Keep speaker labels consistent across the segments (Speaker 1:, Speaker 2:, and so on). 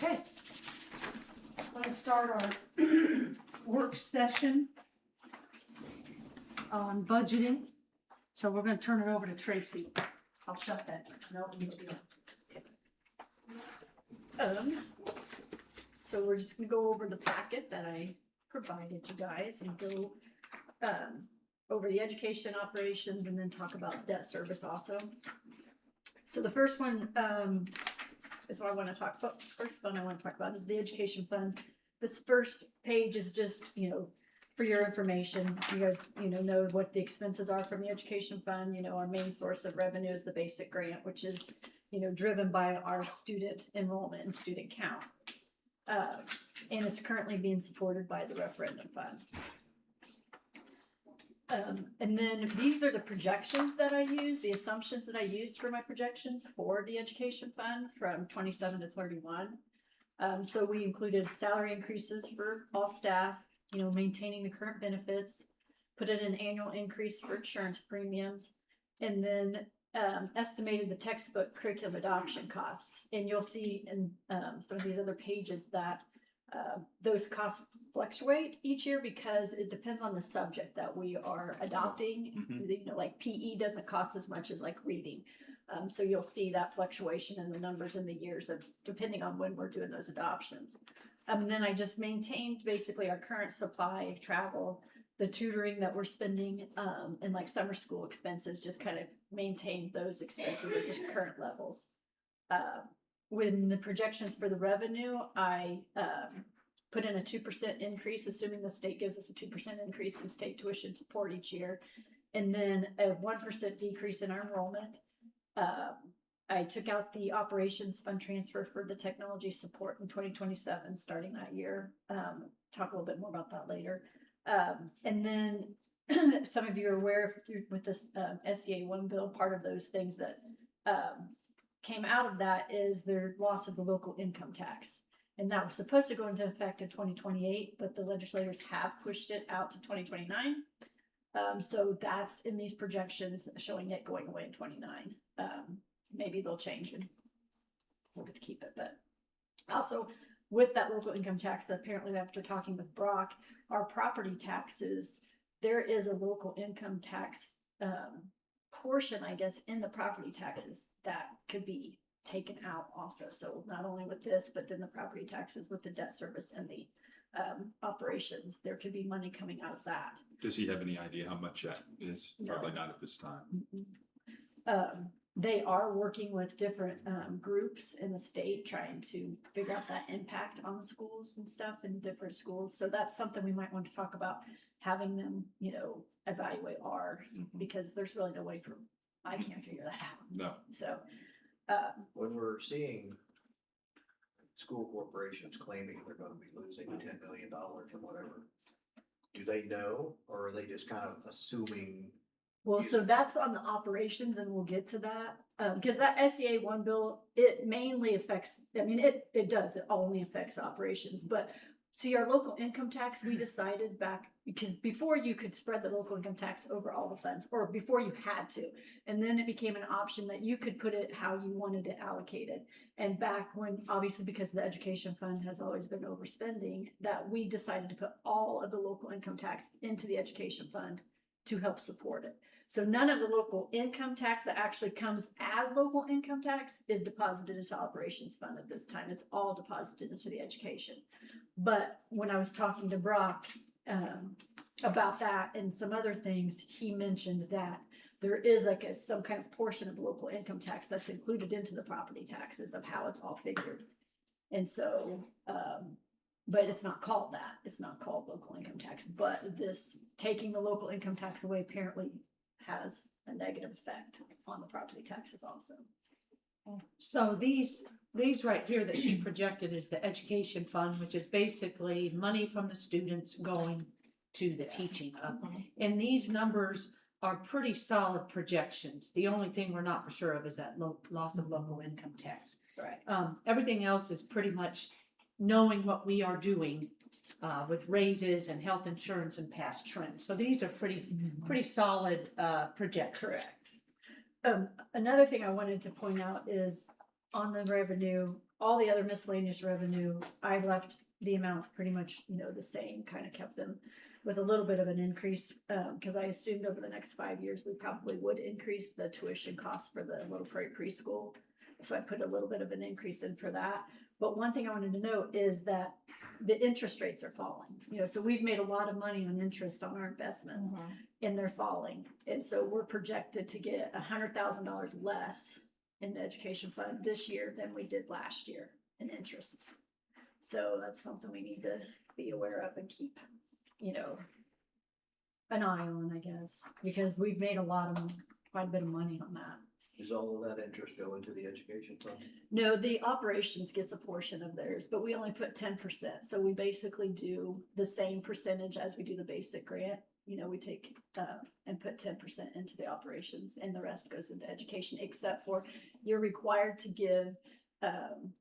Speaker 1: Okay. I'm going to start our work session on budgeting. So we're going to turn it over to Tracy. I'll shut that. No, it needs to be on.
Speaker 2: So we're just gonna go over the packet that I provided you guys and go over the education operations and then talk about debt service also. So the first one is what I want to talk about. First one I want to talk about is the education fund. This first page is just, for your information. You guys, know what the expenses are from the education fund. Our main source of revenue is the basic grant, which is, driven by our student enrollment and student count. And it's currently being supported by the referendum fund. And then these are the projections that I use, the assumptions that I used for my projections for the education fund from 27 to 31. So we included salary increases for all staff, maintaining the current benefits, put in an annual increase for insurance premiums, and then estimated the textbook curriculum adoption costs. And you'll see in some of these other pages that those costs fluctuate each year because it depends on the subject that we are adopting. Like PE doesn't cost as much as like reading. So you'll see that fluctuation in the numbers in the years of depending on when we're doing those adoptions. And then I just maintained basically our current supply, travel, the tutoring that we're spending, and like summer school expenses, just kind of maintain those expenses at just current levels. When the projections for the revenue, I put in a 2% increase, assuming the state gives us a 2% increase in state tuition support each year, and then a 1% decrease in our enrollment. I took out the operations fund transfer for the technology support in 2027, starting that year. Talk a little bit more about that later. And then some of you are aware with this SEA 1 bill, part of those things that came out of that is their loss of the local income tax. And that was supposed to go into effect in 2028, but the legislators have pushed it out to 2029. So that's in these projections showing it going away in 29. Maybe they'll change and we'll get to keep it. But also with that local income tax, apparently after talking with Brock, our property taxes, there is a local income tax portion, I guess, in the property taxes that could be taken out also. So not only with this, but then the property taxes with the debt service and the operations, there could be money coming out of that.
Speaker 3: Does he have any idea how much that is? No. Probably not at this time.
Speaker 2: They are working with different groups in the state trying to figure out that impact on the schools and stuff in different schools. So that's something we might want to talk about, having them, evaluate our, because there's really no way I can't figure that out.
Speaker 3: No.
Speaker 2: So
Speaker 4: when we're seeing school corporations claiming they're going to be losing $10 million or whatever, do they know, or are they just kind of assuming?
Speaker 2: Well, so that's on the operations, and we'll get to that. Because that SEA 1 bill, it mainly affects, it does, it only affects operations. But see, our local income tax, we decided back, because before you could spread the local income tax over all the funds, or before you had to. And then it became an option that you could put it how you wanted to allocate it. And back when, obviously, because the education fund has always been overspending, that we decided to put all of the local income tax into the education fund to help support it. So none of the local income tax that actually comes as local income tax is deposited into operations fund at this time. It's all deposited into the education. But when I was talking to Brock about that and some other things, he mentioned that there is like some kind of portion of the local income tax that's included into the property taxes of how it's all figured. And so, but it's not called that. It's not called local income tax. But this taking the local income tax away apparently has a negative effect on the property taxes also.
Speaker 1: So these right here that she projected is the education fund, which is basically money from the students going to the teaching of. And these numbers are pretty solid projections. The only thing we're not for sure of is that loss of local income tax.
Speaker 2: Right.
Speaker 1: Everything else is pretty much knowing what we are doing with raises and health insurance and past trends. So these are pretty solid projections.
Speaker 2: Correct. Another thing I wanted to point out is on the revenue, all the other miscellaneous revenue, I left the amounts pretty much, the same, kind of kept them with a little bit of an increase, because I assumed over the next 5 years, we probably would increase the tuition costs for the Little Prairie preschool. So I put a little bit of an increase in for that. But one thing I wanted to note is that the interest rates are falling, so we've made a lot of money on interest on our investments and they're falling. And so we're projected to get $100,000 less in the education fund this year than we did last year in interest. So that's something we need to be aware of and keep, an eye on, I guess, because we've made quite a bit of money on that.
Speaker 4: Does all of that interest go into the education fund?
Speaker 2: No, the operations gets a portion of theirs, but we only put 10%. So we basically do the same percentage as we do the basic grant. We take and put 10% into the operations, and the rest goes into education, except for you're required to give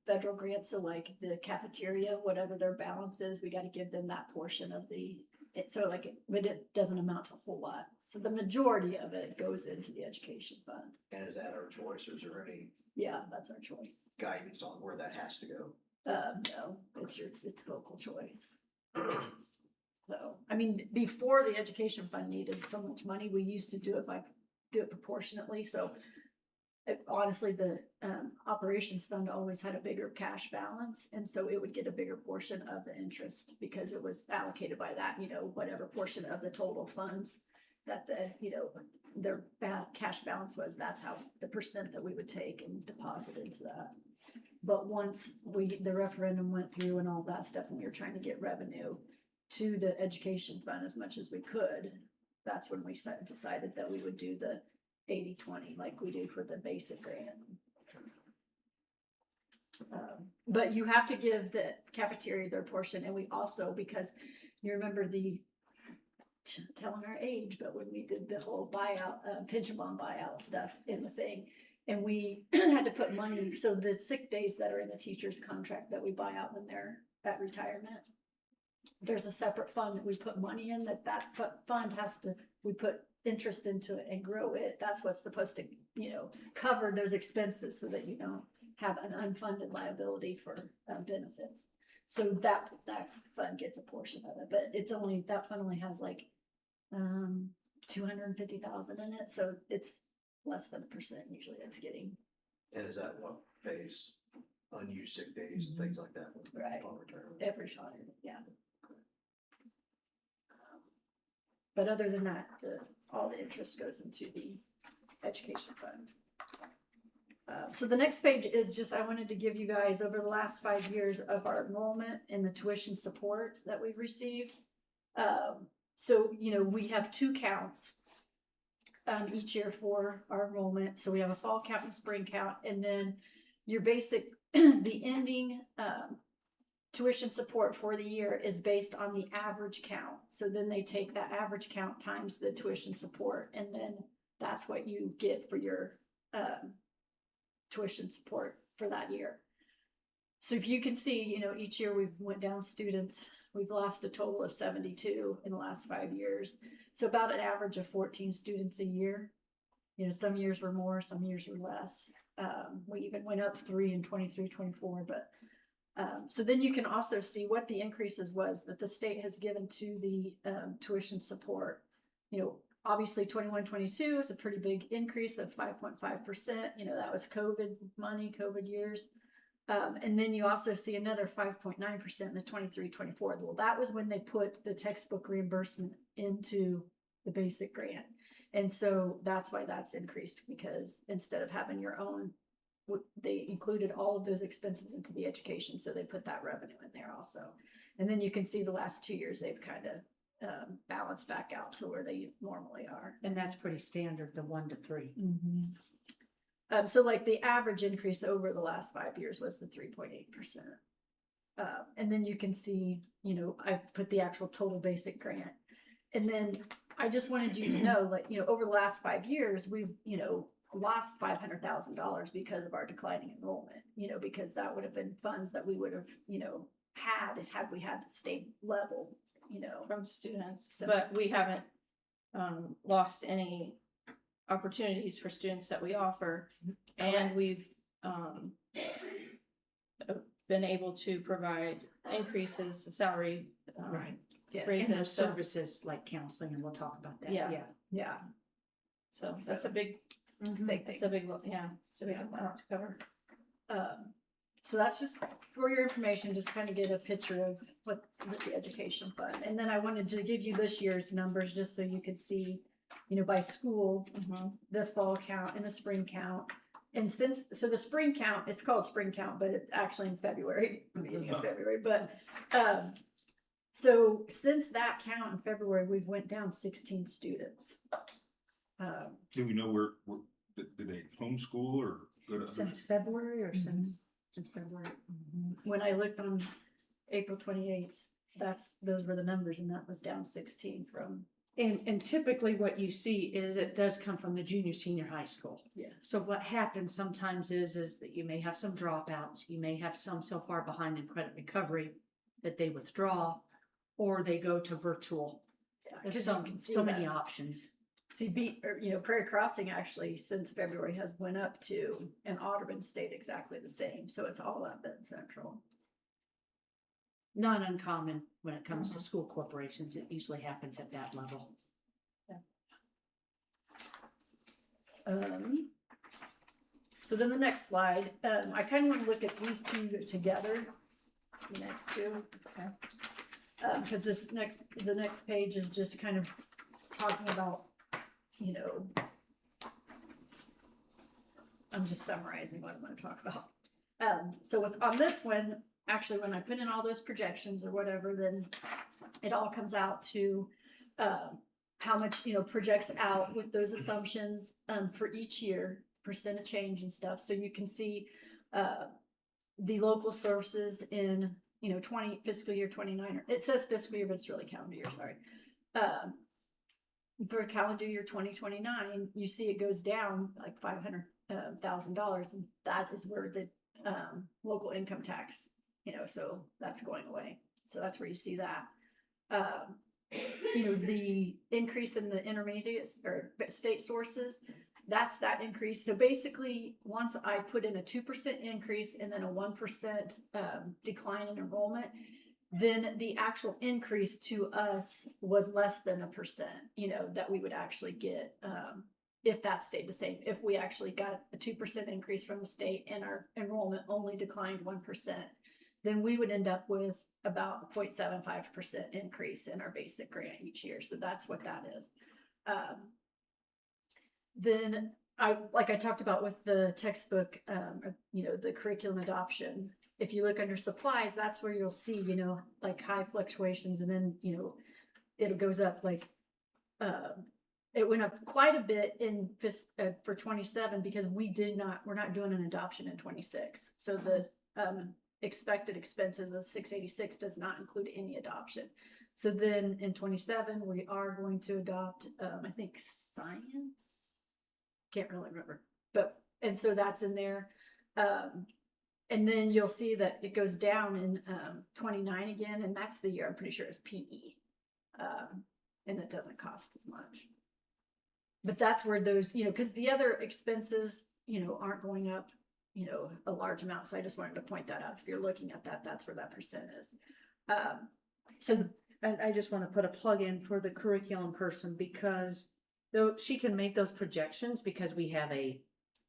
Speaker 2: federal grants. So like the cafeteria, whatever their balance is, we got to give them that portion of but it doesn't amount to a whole lot. So the majority of it goes into the education fund.
Speaker 4: And is that our choice, or is there any
Speaker 2: Yeah, that's our choice.
Speaker 4: guidance on where that has to go?
Speaker 2: No, it's local choice. So, I mean, before the education fund needed so much money, we used to do it proportionately. So honestly, the operations fund always had a bigger cash balance. And so it would get a bigger portion of the interest because it was allocated by that, whatever portion of the total funds that their cash balance was. That's how the percent that we would take and deposit into that. But once the referendum went through and all that stuff, and we were trying to get revenue to the education fund as much as we could, that's when we decided that we would do the 80-20 like we do for the basic grant. But you have to give the cafeteria their portion, and we also, because you remember telling our age, but when we did the whole buyout, pension bond buyout stuff in the thing, and we had to put money, so the sick days that are in the teacher's contract that we buy out when they're at retirement, there's a separate fund that we put money in, that fund we put interest into it and grow it. That's what's supposed to, cover those expenses so that you don't have an unfunded liability for benefits. So that fund gets a portion of it, but that fund only has like $250,000 in it, so it's less than 1% usually it's getting.
Speaker 4: And is that what pays unused sick days and things like that?
Speaker 2: Right.
Speaker 4: Upon retirement?
Speaker 2: Every time, yeah. But other than that, all the interest goes into the education fund. So the next page is just, I wanted to give you guys over the last 5 years of our enrollment and the tuition support that we've received. So, we have 2 counts each year for our enrollment. So we have a fall count and spring count, and then your basic, the ending tuition support for the year is based on the average count. So then they take that average count times the tuition support, and then that's what you get for your tuition support for that year. So if you can see, each year we've went down students. We've lost a total of 72 in the last 5 years. So about an average of 14 students a year. Some years were more, some years were less. We even went up 3 in 23, 24, but so then you can also see what the increases was that the state has given to the tuition support. Obviously 21, 22 is a pretty big increase of 5.5%. That was COVID money, COVID years. And then you also see another 5.9% in the 23, 24. Well, that was when they put the textbook reimbursement into the basic grant. And so that's why that's increased, because instead of having your own, they included all of those expenses into the education. So they put that revenue in there also. And then you can see the last 2 years, they've kind of balanced back out to where they normally are.
Speaker 1: And that's pretty standard, the 1 to 3.
Speaker 2: Mm-hmm. So like the average increase over the last 5 years was the 3.8%. And then you can see, I put the actual total basic grant. And then I just wanted you to know, over the last 5 years, we've, lost $500,000 because of our declining enrollment, because that would have been funds that we would have, had we had the state level,
Speaker 5: from students,
Speaker 2: So-
Speaker 5: but we haven't lost any opportunities for students that we offer, and
Speaker 2: Correct.
Speaker 5: we've been able to provide increases, salary.
Speaker 1: Right.
Speaker 2: Yeah.
Speaker 1: And
Speaker 5: Raises,
Speaker 1: those
Speaker 5: so,
Speaker 1: services like counseling, and we'll talk about that,
Speaker 5: Yeah.
Speaker 1: yeah.
Speaker 2: Yeah.
Speaker 5: so that's a big,
Speaker 2: Big
Speaker 5: it's
Speaker 2: thing.
Speaker 5: a big, yeah, it's a big amount to cover.
Speaker 2: So that's just for your information, just kind of get a picture of what with the education fund. And then I wanted to give you this year's numbers just so you could see, you know, by school, the fall count and the spring count. And so the spring count, it's called spring count, but it's actually in February, beginning of February. But so since that count in February, we've went down 16 students.
Speaker 3: Do we know where, did they homeschool or go to?
Speaker 1: Since February or since February?
Speaker 2: When I looked on April 28th, those were the numbers, and that was down 16 from.
Speaker 1: And typically what you see is it does come from the junior, senior high school.
Speaker 2: Yeah.
Speaker 1: So what happens sometimes is that you may have some dropouts, you may have some so far behind in credit recovery that they withdraw, or they go to virtual. There's so many options.
Speaker 2: See, Prairie Crossing actually since February has went up to, and Audubon stayed exactly the same. So it's all up at Central.
Speaker 1: Not uncommon when it comes to school corporations. It usually happens at that level.
Speaker 2: So then the next slide, I kind of want to look at these two together. The next two, because the next page is just kind of talking about, I'm just summarizing what I'm going to talk about. So on this one, actually, when I put in all those projections or whatever, then it all comes out to how much, projects out with those assumptions for each year, percent of change and stuff. So you can see the local sources in, 20 fiscal year 29, it says fiscal year, but it's really calendar year, sorry. For calendar year 2029, you see it goes down like $500,000, and that is where the local income tax, so that's going away. So that's where you see that. The increase in the intermediate or state sources, that's that increase. So basically, once I put in a 2% increase and then a 1% decline in enrollment, then the actual increase to us was less than 1%, that we would actually get if that stayed the same. If we actually got a 2% increase from the state and our enrollment only declined 1%, then we would end up with about 0.75% increase in our basic grant each year. So that's what that is. Then like I talked about with the textbook, the curriculum adoption, if you look under supplies, that's where you'll see, like high fluctuations, and then, it goes up like, it went up quite a bit in for 27 because we're not doing an adoption in 26. So the expected expenses of 686 does not include any adoption. So then in 27, we are going to adopt, I think science, can't really remember, and so that's in there. And then you'll see that it goes down in 29 again, and that's the year I'm pretty sure is PE. And it doesn't cost as much. But that's where those, because the other expenses, aren't going up, a large amount. So I just wanted to point that out. If you're looking at that, that's where that percent is.
Speaker 1: And I just want to put a plug in for the curriculum person, because though she can make those projections because we have a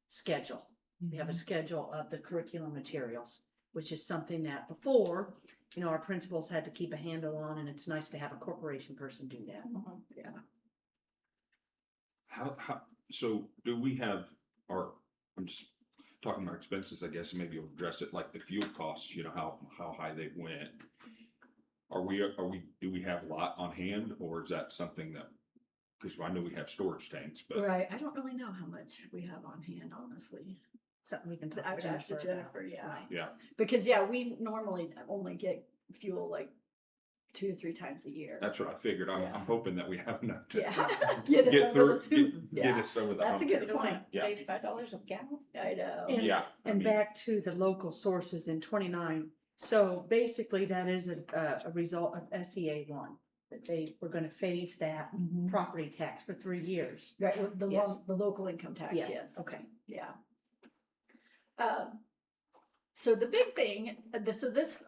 Speaker 1: schedule. We have a schedule of the curriculum materials, which is something that before, our principals had to keep a handle on, and it's nice to have a corporation person do that.
Speaker 2: Yeah.
Speaker 3: So do we have I'm just talking about expenses, I guess, and maybe you'll address it, like the fuel costs, how high they went. Do we have a lot on hand, or is that something that, because I know we have storage tanks, but.
Speaker 2: Right. I don't really know how much we have on hand, honestly.
Speaker 1: Something we can talk
Speaker 2: I would ask
Speaker 1: about.
Speaker 2: Jennifer, yeah.
Speaker 3: Yeah.
Speaker 2: Because we normally only get fuel like 2 to 3 times a year.
Speaker 3: That's what I figured. I'm hoping that we have enough to
Speaker 2: Get us over
Speaker 3: through,
Speaker 2: this hoop.
Speaker 3: get us over the
Speaker 2: That's a
Speaker 3: hump
Speaker 2: good
Speaker 3: here.
Speaker 5: You don't
Speaker 2: point.
Speaker 5: want
Speaker 3: Yeah.
Speaker 5: $85 a gallon.
Speaker 2: I know.
Speaker 1: And-
Speaker 3: Yeah.
Speaker 1: And back to the local sources in 29. So basically that is a result of SEA 1, that they were going to phase that property tax for 3 years.
Speaker 2: Right, with the
Speaker 1: Yes.
Speaker 2: the local income tax, yes.
Speaker 1: Okay.
Speaker 2: Yeah. So the big thing, so this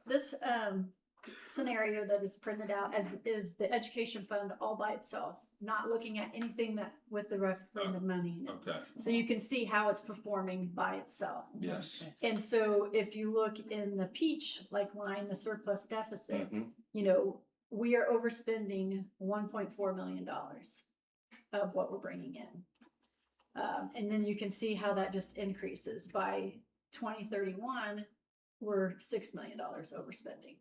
Speaker 2: scenario that is printed out is the education fund all by itself, not looking at anything that with the referendum money in it.
Speaker 3: Okay,
Speaker 2: So you can see how it's performing by itself.
Speaker 3: yes.
Speaker 2: And so if you look in the peach like line, the surplus deficit,
Speaker 3: Mhm.
Speaker 2: you know, we are overspending $1.4 million of what we're bringing in. And then you can see how that just increases. By 2031, we're $6 million overspending.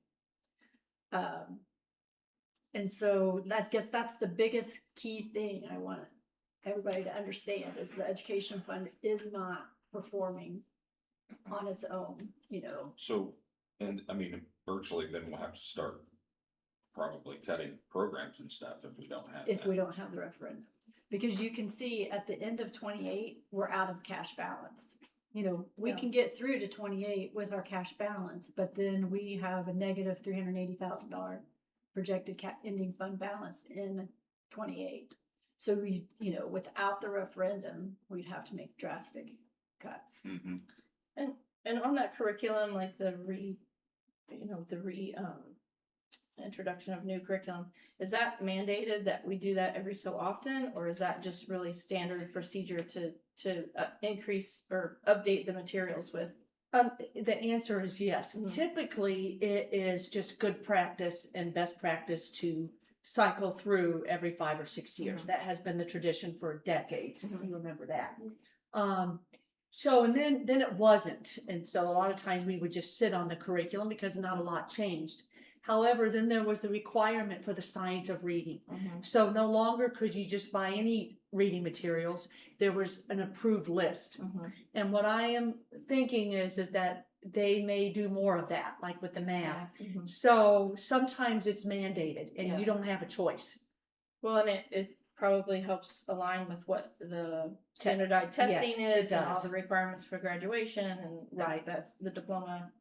Speaker 2: And so I guess that's the biggest key thing I want everybody to understand is the education fund is not performing on its own, you know.
Speaker 3: So, and I mean, virtually then we'll have to start probably cutting programs and stuff if we don't have
Speaker 2: If
Speaker 3: that.
Speaker 2: we don't have the referendum. Because you can see at the end of 28, we're out of cash balance. You know, we
Speaker 5: Yeah.
Speaker 2: can get through to 28 with our cash balance, but then we have a negative $380,000 projected ending fund balance in 28. So we, you know, without the referendum, we'd have to make drastic cuts.
Speaker 3: Mhm.
Speaker 5: And on that curriculum, like the introduction of new curriculum, is that mandated that we do that every so often, or is that just really standard procedure to increase or update the materials with?
Speaker 1: The answer is yes.
Speaker 5: Mhm.
Speaker 1: Typically, it is just good practice and best practice to cycle through every 5 or 6 years.
Speaker 5: Mhm.
Speaker 1: That has been the tradition for decades.
Speaker 5: Mhm.
Speaker 1: You remember that. So, and then it wasn't. And so a lot of times we would just sit on the curriculum because not a lot changed. However, then there was the requirement for the science of reading. So no longer could you just buy any reading materials. There was an approved list. And what I am thinking is that they may do more of that, like with the math. So sometimes it's mandated and
Speaker 5: Yeah.
Speaker 1: you don't have a choice.
Speaker 5: Well, and it probably helps align with what the standardized testing
Speaker 1: Yes, it
Speaker 5: is and all
Speaker 1: does.
Speaker 5: the requirements for graduation and
Speaker 1: Right.
Speaker 5: that's the diploma.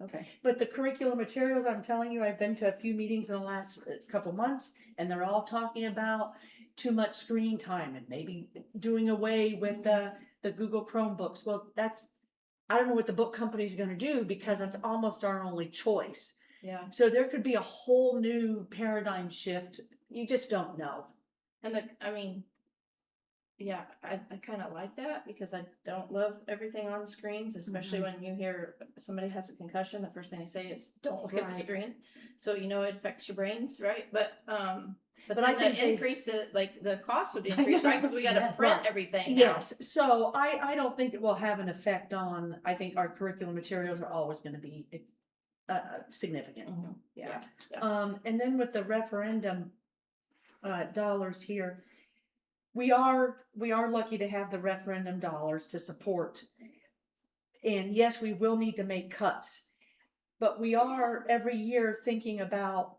Speaker 5: Okay.
Speaker 1: But the curriculum materials, I'm telling you, I've been to a few meetings in the last couple months, and they're all talking about too much screen time and maybe doing away with the Google Chromebooks. Well, I don't know what the book company's gonna do because that's almost our only choice.
Speaker 5: Yeah.
Speaker 1: So there could be a whole new paradigm shift. You just don't know.
Speaker 5: And I kind of like that because I don't love everything on screens, especially when you hear somebody has a concussion. The first thing they say is don't look at the
Speaker 1: Right.
Speaker 5: screen. So, you know, it affects your brains, right? But
Speaker 1: But
Speaker 5: then
Speaker 1: I think
Speaker 5: the
Speaker 1: they-
Speaker 5: increase it, like the cost would
Speaker 1: I
Speaker 5: increase, right?
Speaker 1: know,
Speaker 5: Because we got to
Speaker 1: yes.
Speaker 5: print
Speaker 1: Right.
Speaker 5: everything. now.
Speaker 1: Yes, so I don't think it will have an effect on, I think our curriculum materials are always gonna be significant.
Speaker 5: Mhm.
Speaker 1: Yeah.
Speaker 5: Yeah.
Speaker 1: And then with the referendum dollars here, we are lucky to have the referendum dollars to support. And yes, we will need to make cuts, but we are every year thinking about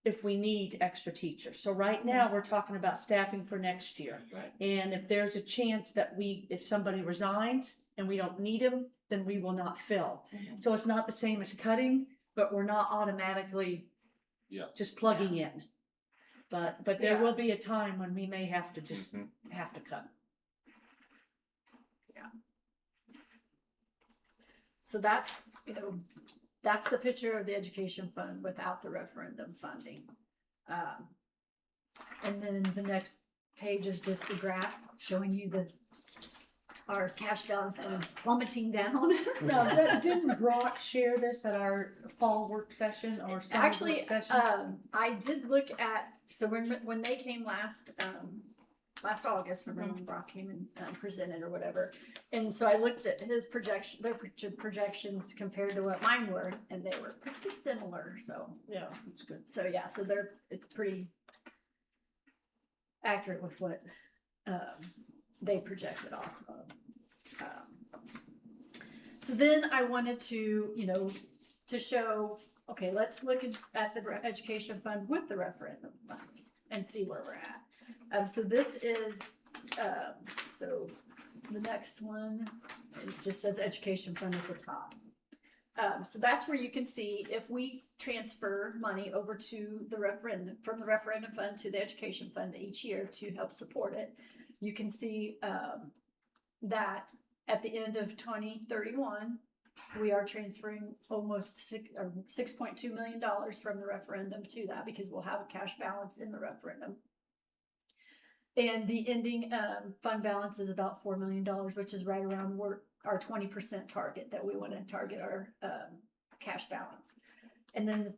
Speaker 1: if we need extra teachers. So right now, we're talking about staffing for next year.
Speaker 5: Right.
Speaker 1: And if there's a chance that if somebody resigns and we don't need them, then we will not fill.
Speaker 5: Mhm.
Speaker 1: So it's not the same as cutting, but we're not automatically
Speaker 3: Yeah.
Speaker 1: just plugging in. But there
Speaker 5: Yeah.
Speaker 1: will be a time when we may have to just
Speaker 3: Mhm.
Speaker 1: have to cut.
Speaker 2: So that's, you know, that's the picture of the education fund without the referendum funding. And then the next page is just a graph showing you our cash balance is plummeting down.
Speaker 1: Now, didn't Brock share this at our fall work session or summer
Speaker 2: Actually,
Speaker 1: work session?
Speaker 2: I did look at, so when they came last August, remember when Brock came and presented or whatever. And so I looked at his their projections compared to what mine were, and they were pretty similar, so.
Speaker 5: Yeah.
Speaker 1: That's good.
Speaker 2: So yeah, so it's pretty accurate with what they projected also. So then I wanted to, you know, to show, okay, let's look at the education fund with the referendum fund and see where we're at. So this is, so the next one, it just says education fund at the top. So that's where you can see if we transfer money over to the referendum, from the referendum fund to the education fund each year to help support it, you can see that at the end of 2031, we are transferring almost $6.2 million from the referendum to that because we'll have a cash balance in the referendum. And the ending fund balance is about $4 million, which is right around our 20% target that we want to target our cash balance. And then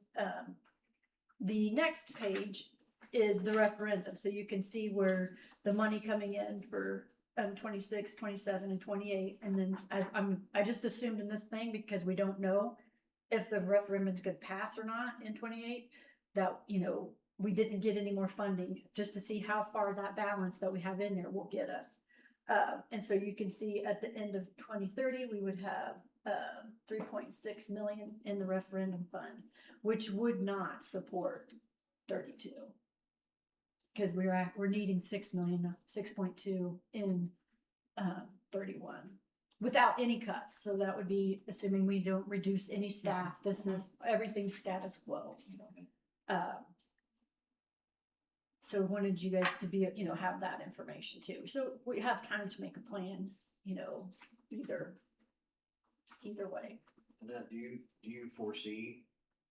Speaker 2: the next page is the referendum. So you can see where the money coming in for 26, 27, and 28. And then I just assumed in this thing, because we don't know if the referendum's going to pass or not in 28, that, you know, we didn't get any more funding just to see how far that balance that we have in there will get us. And so you can see at the end of 2030, we would have 3.6 million in the referendum fund, which would not support 32. Because we're needing 6.2 in 31 without any cuts. So that would be assuming we don't reduce any staff. This is everything status quo. So wanted you guys to be, you know, have that information too. So we have time to make a plan, you know, either way.
Speaker 4: Now, do you foresee,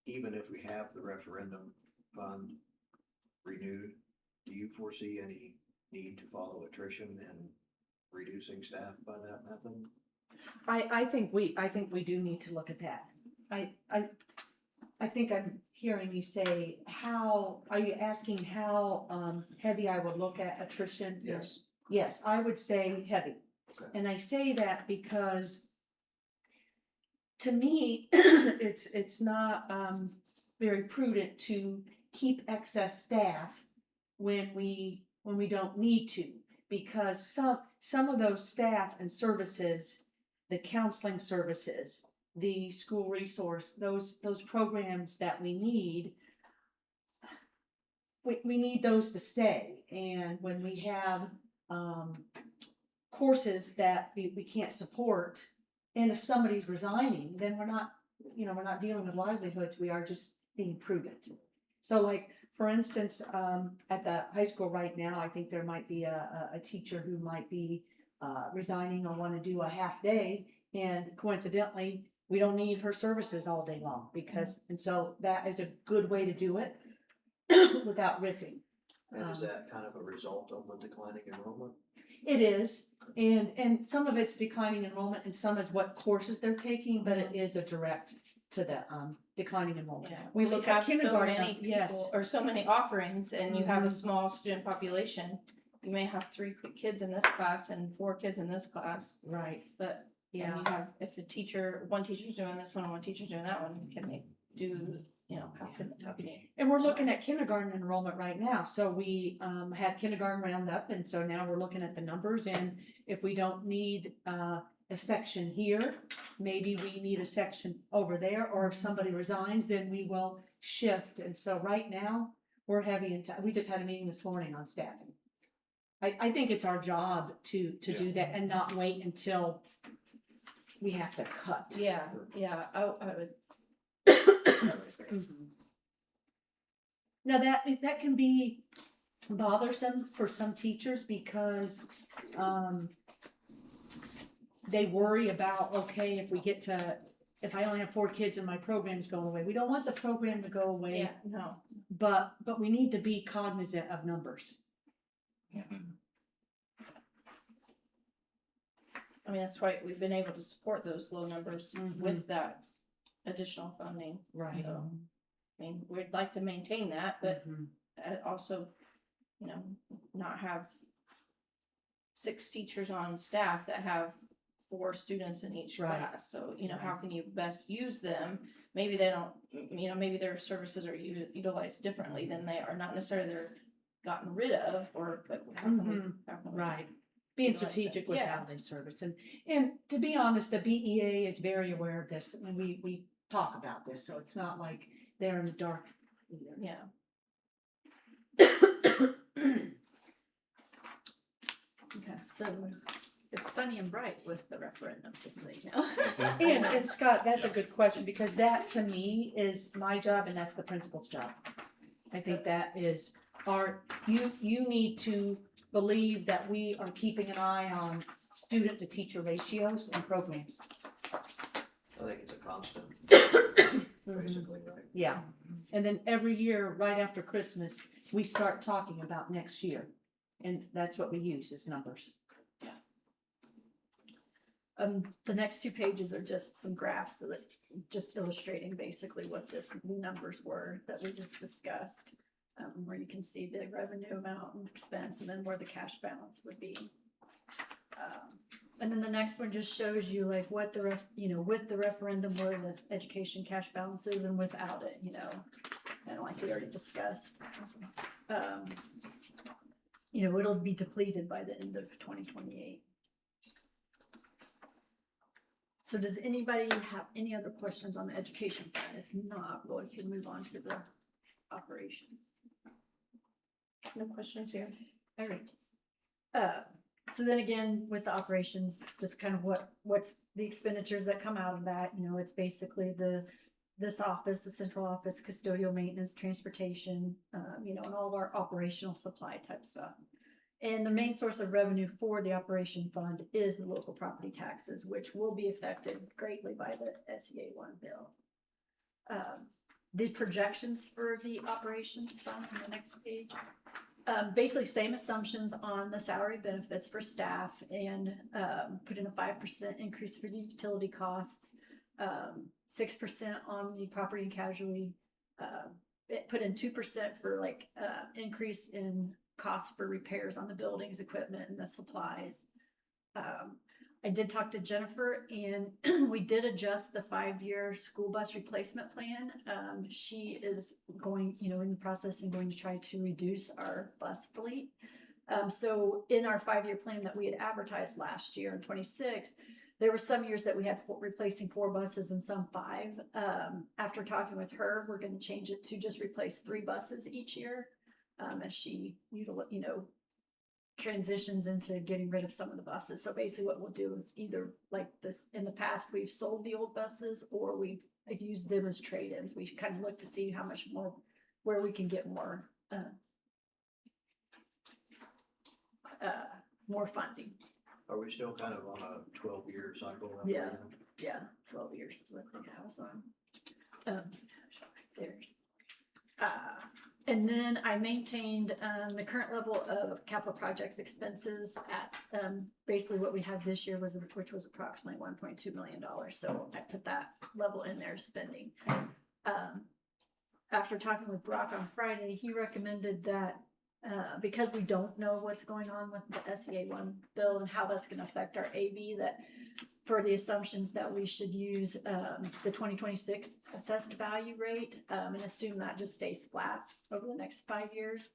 Speaker 4: even if we have the referendum fund renewed, do you foresee any need to follow attrition and reducing staff by that method?
Speaker 1: I think we do need to look at that. I think I'm hearing you say, are you asking how heavy I would look at attrition?
Speaker 4: Yes.
Speaker 1: Yes, I would say heavy.
Speaker 4: Okay.
Speaker 1: And I say that because to me, it's not very prudent to keep excess staff when we don't need to, because some of those staff and services, the counseling services, the school resource, those programs that we need those to stay. And when we have courses that we can't support, and if somebody's resigning, then we're not dealing with livelihoods, we are just being prudent. So like, for instance, at the high school right now, I think there might be a teacher who might be resigning or want to do a half day, and coincidentally, we don't need her services all day long and so that is a good way to do it without riffing.
Speaker 4: And is that kind of a result of the declining enrollment?
Speaker 1: It is, and some of it's declining enrollment, and some is what courses they're taking, but it is a direct to the declining enrollment.
Speaker 5: Yeah.
Speaker 1: We look
Speaker 5: have
Speaker 1: at kindergarten.
Speaker 5: so many people
Speaker 1: Yes.
Speaker 5: or so many offerings, and you have a
Speaker 1: Mhm.
Speaker 5: small student population. You may have 3 kids in this class and 4 kids in this class,
Speaker 1: Right.
Speaker 5: but
Speaker 1: Yeah.
Speaker 5: and you have if one teacher's doing this one and one teacher's doing that one, can they do, you know, how can you?
Speaker 1: And we're looking at kindergarten enrollment right now. So we had kindergarten roundup, and so now we're looking at the numbers. And if we don't need a section here, maybe we need a section over there. Or if somebody resigns, then we will shift. And so right now we're heavy into. We just had a meeting this morning on staffing. I think it's our job to do that and not wait until we have to cut.
Speaker 5: Yeah, I would.
Speaker 1: Mhm. Now that can be bothersome for some teachers because they worry about, okay, if I only have 4 kids and my program's going away. We don't want the program to go away,
Speaker 5: Yeah, no.
Speaker 1: but we need to be cognizant of numbers.
Speaker 5: I mean, that's why we've been able to support those low numbers with that additional funding.
Speaker 1: Right.
Speaker 5: So, I mean, we'd like to maintain that, but also, you know, not have 6 teachers on staff that have 4 students in each
Speaker 1: Right.
Speaker 5: class. So, you know, how can you best use them? Maybe they don't, you know, maybe their services are utilized differently than they are. Not necessarily they're gotten rid of, but how can we
Speaker 1: Right. Being
Speaker 5: utilize
Speaker 1: strategic
Speaker 5: it?
Speaker 1: with
Speaker 5: Yeah.
Speaker 1: how they service. And to be honest, the BEA is very aware of this. I mean, we talk about this, so it's not like they're in the dark either.
Speaker 5: Yeah.
Speaker 2: Okay, so it's sunny and bright with the referendum, just so you know.
Speaker 1: And Scott, that's a good question, because that to me is my job and that's the principal's job. I think that is you need to believe that we are keeping an eye on student to teacher ratios and programs.
Speaker 4: I think it's a constant, basically, right?
Speaker 1: Yeah, and then every year, right after Christmas, we start talking about next year. And that's what we use as numbers.
Speaker 2: The next 2 pages are just some graphs that just illustrating basically what the numbers were that we just discussed. Where you can see the revenue amount and expense, and then where the cash balance would be. And then the next one just shows you like what the with the referendum, where the education cash balance is, and without it, and like we already discussed. It'll be depleted by the end of 2028. So does anybody have any other questions on the education plan? If not, we can move on to the operations.
Speaker 5: No questions here.
Speaker 2: All right. So then again, with the operations, just kind of what's the expenditures that come out of that? It's basically this office, the central office, custodial maintenance, transportation, and all of our operational supply type stuff. And the main source of revenue for the operation fund is the local property taxes, which will be affected greatly by the SEA 1 bill. The projections for the operations fund on the next page. Basically same assumptions on the salary benefits for staff, and put in a 5% increase for the utility costs, 6% on the property and casualty, put in 2% for increase in costs for repairs on the buildings, equipment, and the supplies. I did talk to Jennifer, and we did adjust the 5-year school bus replacement plan. She is going, in the process and going to try to reduce our bus fleet. So in our 5-year plan that we had advertised last year in 26, there were some years that we had replacing 4 buses and some 5. After talking with her, we're going to change it to just replace 3 buses each year. As she, transitions into getting rid of some of the buses. So basically what we'll do is either like this, in the past, we've sold the old buses, or we've used them as trade-ins. We kind of look to see how much more, where we can get more, more funding.
Speaker 4: Are we still kind of on a 12-year cycle?
Speaker 2: Yeah. Yeah, 12 years is what they have us on. There's, and then I maintained the current level of capital projects expenses at basically what we have this year, which was approximately $1.2 million. So I put that level in there spending. After talking with Brock on Friday, he recommended that because we don't know what's going on with the SEA 1 bill and how that's going to affect our AB, that for the assumptions that we should use the 2026 assessed value rate and assume that just stays flat over the next 5 years.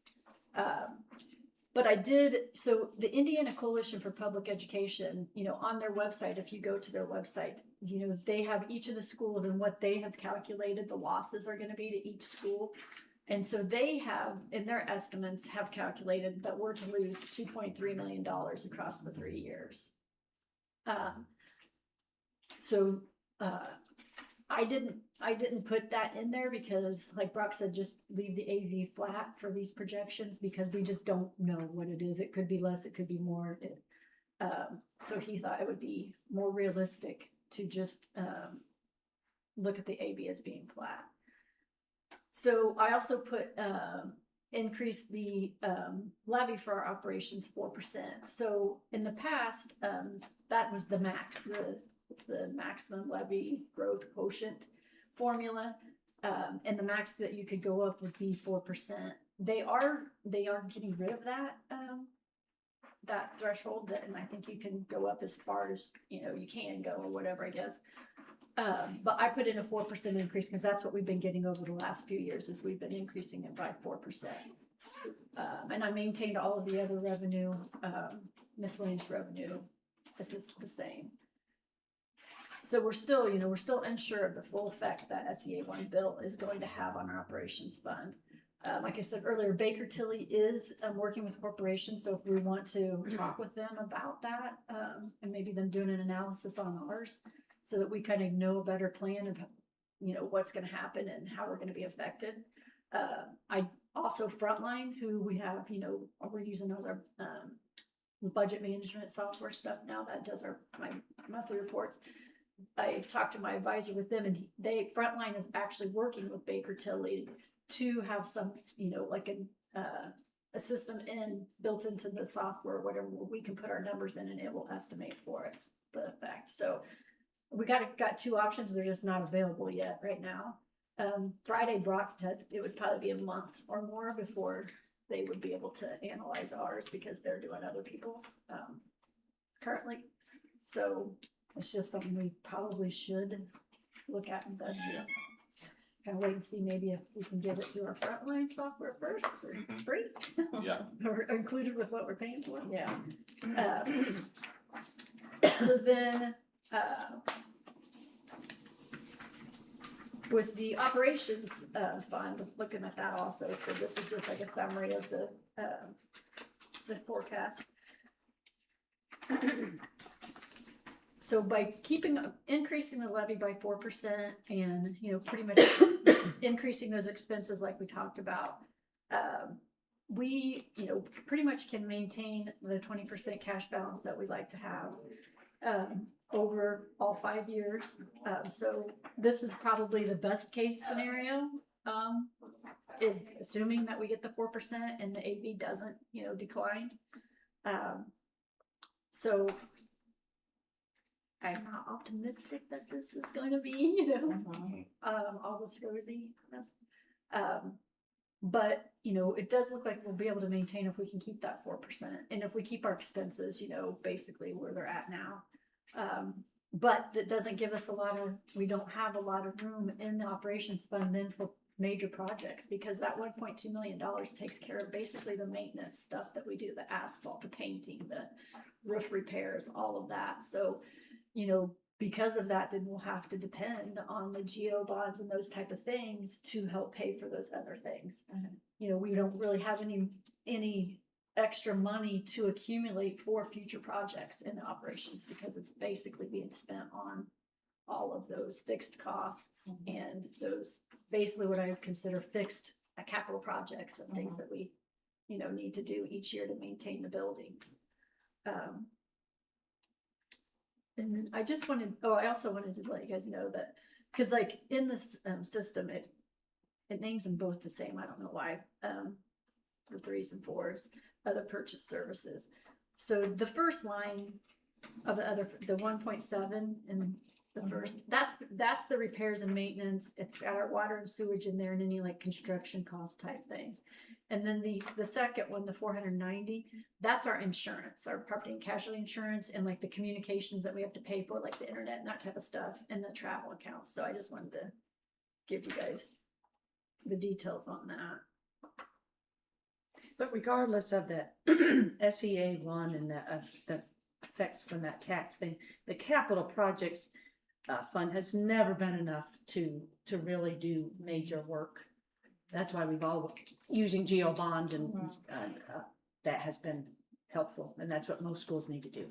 Speaker 2: But I did, so the Indiana Coalition for Public Education, on their website, if you go to their website, they have each of the schools and what they have calculated the losses are going to be to each school. And so they have, in their estimates, have calculated that we're to lose $2.3 million across the 3 years. So I didn't put that in there because, like Brock said, just leave the AV flat for these projections because we just don't know what it is. It could be less, it could be more. So he thought it would be more realistic to just look at the AV as being flat. So I also put increase the levy for our operations 4%. So in the past, that was the max. It's the maximum levy growth quotient formula, and the max that you could go up would be 4%. They are getting rid of that threshold, and I think you can go up as far as you can go, or whatever, I guess. But I put in a 4% increase because that's what we've been getting over the last few years, is we've been increasing it by 4%. And I maintained all of the other revenue, miscellaneous revenue, is the same. So we're still unsure of the full effect that SEA 1 bill is going to have on our operations fund. Like I said earlier, Baker Tilly is working with corporations, so if we want to talk with them about that, and maybe them doing an analysis on ours, so that we kind of know a better plan of, what's going to happen and how we're going to be affected. I also Frontline, who we have, we're using as our, budget management software stuff now that does my monthly reports. I talked to my advisor with them, and Frontline is actually working with Baker Tilly to have some, like a system built into the software, whatever, where we can put our numbers in and it will estimate for us the effect. So we got two options. They're just not available yet right now. Friday, Brock said it would probably be a month or more before they would be able to analyze ours because they're doing other people's currently. So it's just something we probably should look at investing in. Kind of wait and see maybe if we can get it through our Frontline software first for free.
Speaker 3: Yeah.
Speaker 2: Or included with what we're paying for. Yeah. So then, with the operations fund, looking at that also, so this is just like a summary of the forecast. So by increasing the levy by 4% and, pretty much increasing those expenses like we talked about, we, pretty much can maintain the 20% cash balance that we like to have over all 5 years. So this is probably the best case scenario, is assuming that we get the 4% and the AV doesn't, decline. So I'm not optimistic that this is going to be, all this rosiness. But, it does look like we'll be able to maintain if we can keep that 4%. And if we keep our expenses, basically where they're at now. But that doesn't give us we don't have a lot of room in the operations fund then for major projects, because that $1.2 million takes care of basically the maintenance stuff that we do, the asphalt, the painting, the roof repairs, all of that. So, because of that, then we'll have to depend on the geo bonds and those type of things to help pay for those other things. We don't really have any extra money to accumulate for future projects in the operations, because it's basically being spent on all of those fixed costs and those basically what I would consider fixed capital projects and things that we, need to do each year to maintain the buildings. And then I also wanted to let you guys know that, because like in this system, it names them both the same. I don't know why, the 3s and 4s, other purchase services. So the first line of the 1.7 and the first, that's the repairs and maintenance. It's got our water and sewage in there and any like construction cost type things. And then the second one, the 490, that's our insurance, our property and casualty insurance, and like the communications that we have to pay for, like the internet and that type of stuff, and the travel accounts. So I just wanted to give you guys the details on that.
Speaker 1: But regardless of that SEA one and the effects from that tax thing, the capital projects fund has never been enough to really do major work. That's why we've all using geo bonds and that has been helpful, and that's what most schools need to do,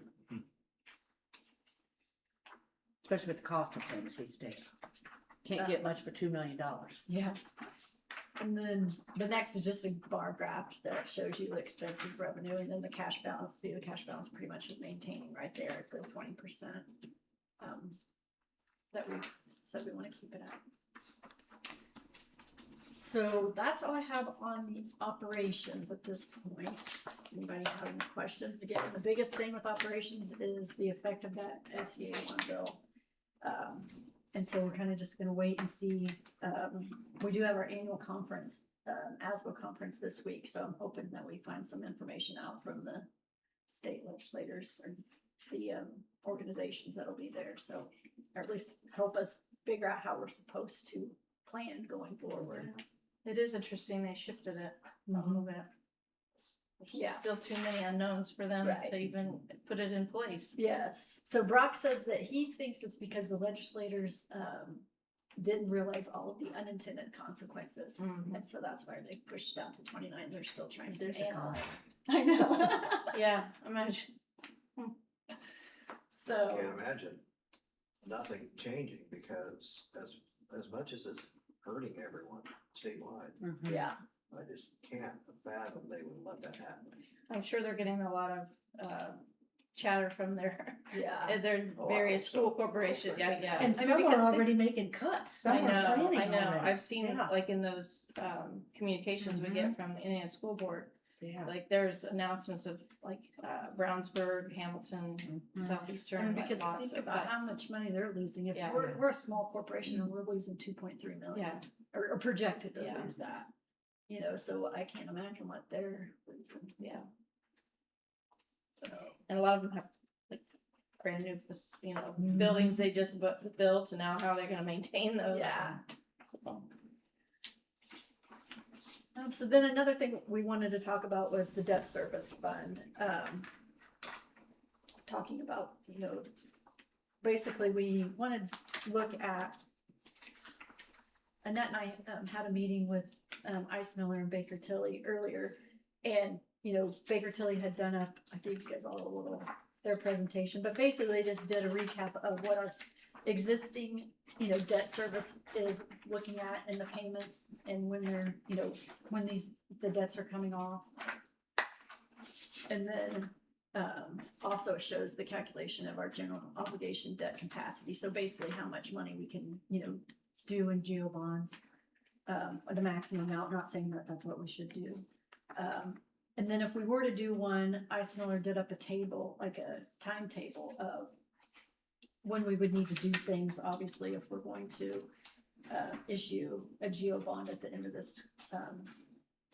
Speaker 1: especially with the cost of things these days. Can't get much for $2 million.
Speaker 2: Yeah. And then the next is just a bar graph that shows you the expenses, revenue, and then the cash balance. See, the cash balance pretty much is maintaining right there at the 20% that we said we want to keep it at. So that's all I have on the operations at this point. Does anybody have any questions? Again, the biggest thing with operations is the effect of that SEA 1 bill. And so we're kind of just going to wait and see. We do have our annual conference, ASBO conference this week, so I'm hoping that we find some information out from the state legislators or the organizations that'll be there. So, or at least help us figure out how we're supposed to plan going forward.
Speaker 5: It is interesting they shifted it a little bit. There's
Speaker 2: Yeah.
Speaker 5: still too many unknowns for them
Speaker 2: Right.
Speaker 5: to even put it in place.
Speaker 2: Yes. So Brock says that he thinks it's because the legislators didn't realize all of the unintended consequences. And so that's why they pushed it down to 29. They're still trying to
Speaker 1: There's a
Speaker 2: analyze. I know.
Speaker 5: Yeah, imagine.
Speaker 2: So
Speaker 4: Can't imagine nothing changing, because as much as it's hurting everyone statewide.
Speaker 1: Mhm.
Speaker 2: Yeah,
Speaker 4: I just can't fathom they would let that happen.
Speaker 5: I'm sure they're getting a lot of, chatter from their,
Speaker 2: yeah.
Speaker 5: their
Speaker 4: Oh, I
Speaker 5: various
Speaker 4: hope so.
Speaker 5: school corporation, yeah, yeah.
Speaker 1: And
Speaker 5: I mean,
Speaker 1: some
Speaker 5: because
Speaker 1: are
Speaker 5: they-
Speaker 1: already making cuts, some
Speaker 5: I
Speaker 1: are
Speaker 5: know,
Speaker 1: planning
Speaker 5: I know,
Speaker 1: already.
Speaker 5: I've seen,
Speaker 1: Yeah.
Speaker 5: like, in those, communications we get from Indiana School Board,
Speaker 1: Yeah.
Speaker 5: like, there's announcements of, like, Brownsburg, Hamilton,
Speaker 1: Mhm.
Speaker 5: Southeastern, like,
Speaker 2: Because
Speaker 5: lots
Speaker 2: think
Speaker 5: of
Speaker 2: about how
Speaker 5: that's-
Speaker 2: much money they're losing. If
Speaker 5: Yeah.
Speaker 2: we're a small corporation and we're losing 2.3 million.
Speaker 5: Yeah.
Speaker 2: Or projected to
Speaker 5: Yeah.
Speaker 2: lose that. You know, so I can't imagine what they're losing.
Speaker 5: Yeah,
Speaker 2: So,
Speaker 5: and a lot of them have, like, brand new, buildings they just built, and now how they're gonna maintain those.
Speaker 2: Yeah.
Speaker 5: So,
Speaker 2: So then another thing we wanted to talk about was the debt service fund. Talking about, basically we wanted to look at, Annette and I had a meeting with Ice Miller and Baker Tilly earlier. And, Baker Tilly had done up, I gave you guys all a little, their presentation, but basically they just did a recap of what our existing, debt service is looking at in the payments and when they're, when the debts are coming off. And then, also it shows the calculation of our general obligation debt capacity. So basically how much money we can, do in geo bonds, the maximum amount, not saying that that's what we should do. And then if we were to do one, Ice Miller did up a table, like a timetable of when we would need to do things, obviously, if we're going to issue a geo bond at the end of this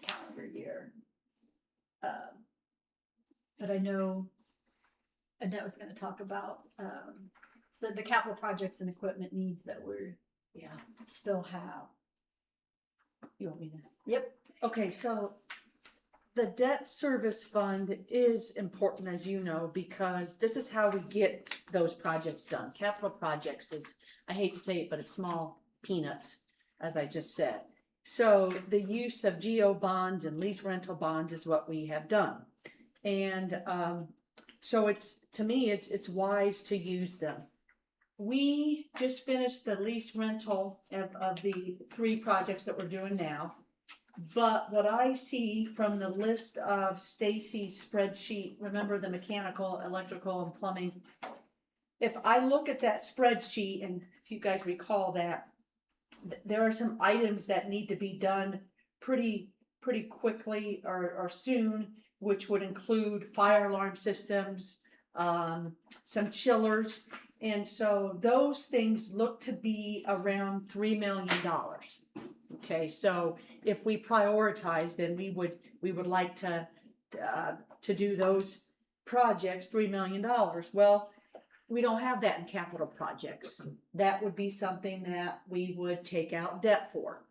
Speaker 2: calendar year. But I know Annette was gonna talk about so the capital projects and equipment needs that we're still have.
Speaker 1: You want me to?
Speaker 2: Yep.
Speaker 1: Okay, so the debt service fund is important, as you know, because this is how we get those projects done. Capital projects is, I hate to say it, but it's small peanuts, as I just said. So the use of geo bonds and lease rental bonds is what we have done. And so to me, it's wise to use them. We just finished the lease rental of the 3 projects that we're doing now. But what I see from the list of Stacy's spreadsheet, remember the mechanical, electrical, and plumbing? If I look at that spreadsheet, and if you guys recall that, there are some items that need to be done pretty quickly or soon, which would include fire alarm systems, some chillers. And so those things look to be around $3 million. Okay, so if we prioritize, then we would like to do those projects, $3 million. Well, we don't have that in capital projects. That would be something that we would take out debt for.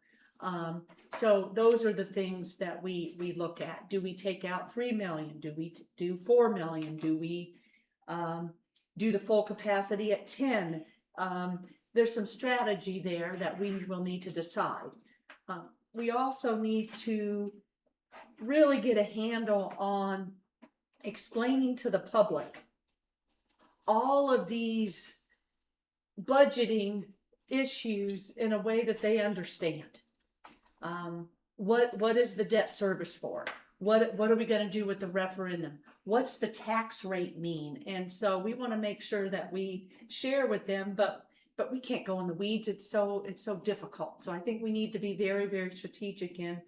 Speaker 1: So those are the things that we look at. Do we take out 3 million? Do we do 4 million? Do we do the full capacity at 10? There's some strategy there that we will need to decide. We also need to really get a handle on explaining to the public all of these budgeting issues in a way that they understand. What is the debt service for? What are we going to do with the referendum? What's the tax rate mean? And so we want to make sure that we share with them, but we can't go in the weeds. It's so difficult. So I think we need to be very, very strategic in,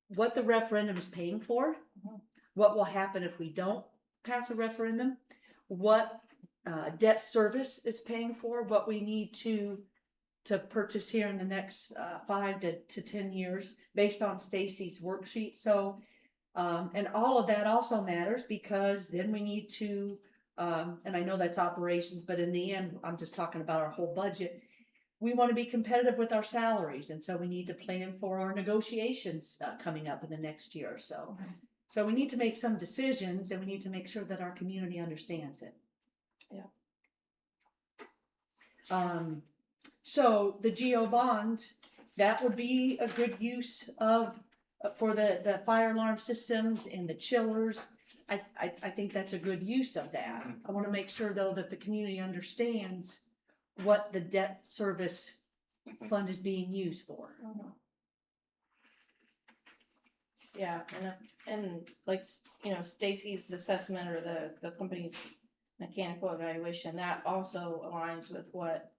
Speaker 1: what the referendum is paying for, what will happen if we don't pass a referendum, what debt service is paying for, what we need to purchase here in the next 5 to 10 years based on Stacy's worksheet. So, and all of that also matters because then we need to, and I know that's operations, but in the end, I'm just talking about our whole budget. We want to be competitive with our salaries. And so we need to plan for our negotiations coming up in the next year or so. So we need to make some decisions and we need to make sure that our community understands it.
Speaker 5: Yeah.
Speaker 1: So the geo bonds, that would be a good use of, for the fire alarm systems and the chillers. I think that's a good use of that. I want to make sure though that the community understands what the debt service fund is being used for.
Speaker 5: Yeah, and like, you know, Stacy's assessment or the company's mechanical evaluation, that also aligns with what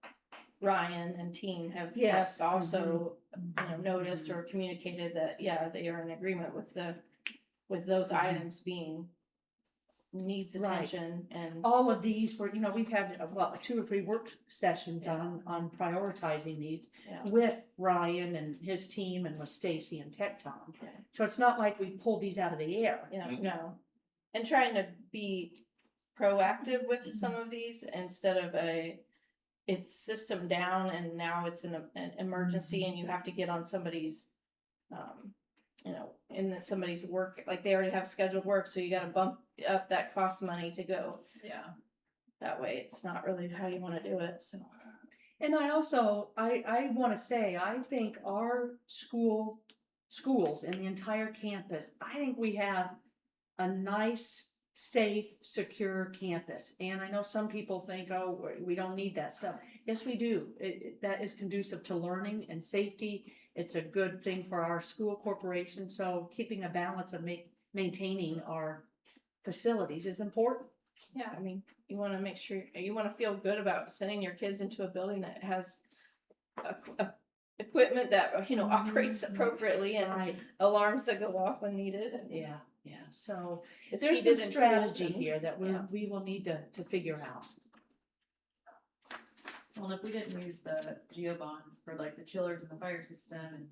Speaker 5: Ryan and team have
Speaker 1: Yes.
Speaker 5: also, you know, noticed or communicated that, yeah, they are in agreement with those items being needs
Speaker 1: Right.
Speaker 5: attention and.
Speaker 1: All of these were, you know, we've had, well, 2 or 3 work sessions on prioritizing these
Speaker 5: Yeah.
Speaker 1: with Ryan and his team and with Stacy and Tech Tom.
Speaker 5: Okay.
Speaker 1: So it's not like we pulled these out of the air.
Speaker 5: Yeah, no. And trying to be proactive with some of these instead of it's system down and now it's an emergency and you have to get on somebody's, you know, somebody's work, like they already have scheduled work, so you gotta bump up that cost money to go.
Speaker 2: Yeah.
Speaker 5: That way, it's not really how you wanna do it, so.
Speaker 1: And I also, I wanna say, I think our schools and the entire campus, I think we have a nice, safe, secure campus. And I know some people think, oh, we don't need that stuff. Yes, we do. That is conducive to learning and safety. It's a good thing for our school corporation. So keeping a balance of maintaining our facilities is important.
Speaker 5: Yeah, I mean, you wanna make sure, you wanna feel good about sending your kids into a building that has equipment that, you know, operates appropriately and
Speaker 1: Right.
Speaker 5: alarms that go off when needed. And
Speaker 1: Yeah. So
Speaker 5: it's
Speaker 1: there's some
Speaker 5: heated and
Speaker 1: strategy
Speaker 5: cooled and-
Speaker 1: here that
Speaker 5: yeah.
Speaker 1: we will need to figure out.
Speaker 6: Well, if we didn't use the geo bonds for like the chillers and the fire system and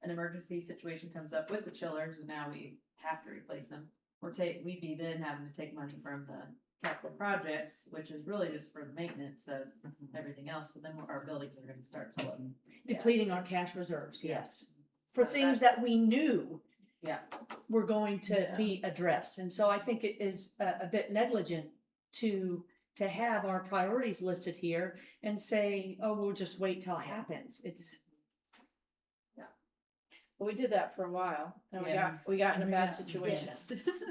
Speaker 6: an emergency situation comes up with the chillers and now we have to replace them. We'd be then having to take money from the capital projects, which is really just for the maintenance of everything else. So then our buildings are gonna start to look.
Speaker 1: Depleting our cash reserves, yes.
Speaker 6: So
Speaker 1: For things
Speaker 6: that's-
Speaker 1: that we knew
Speaker 6: Yeah.
Speaker 1: were going to
Speaker 6: Yeah.
Speaker 1: be addressed. And so I think it is a bit negligent to have our priorities listed here and say, oh, we'll just wait till it happens. It's,
Speaker 5: But we did that for a while and
Speaker 6: Yes.
Speaker 5: we got in a bad
Speaker 6: Yeah.
Speaker 5: situation.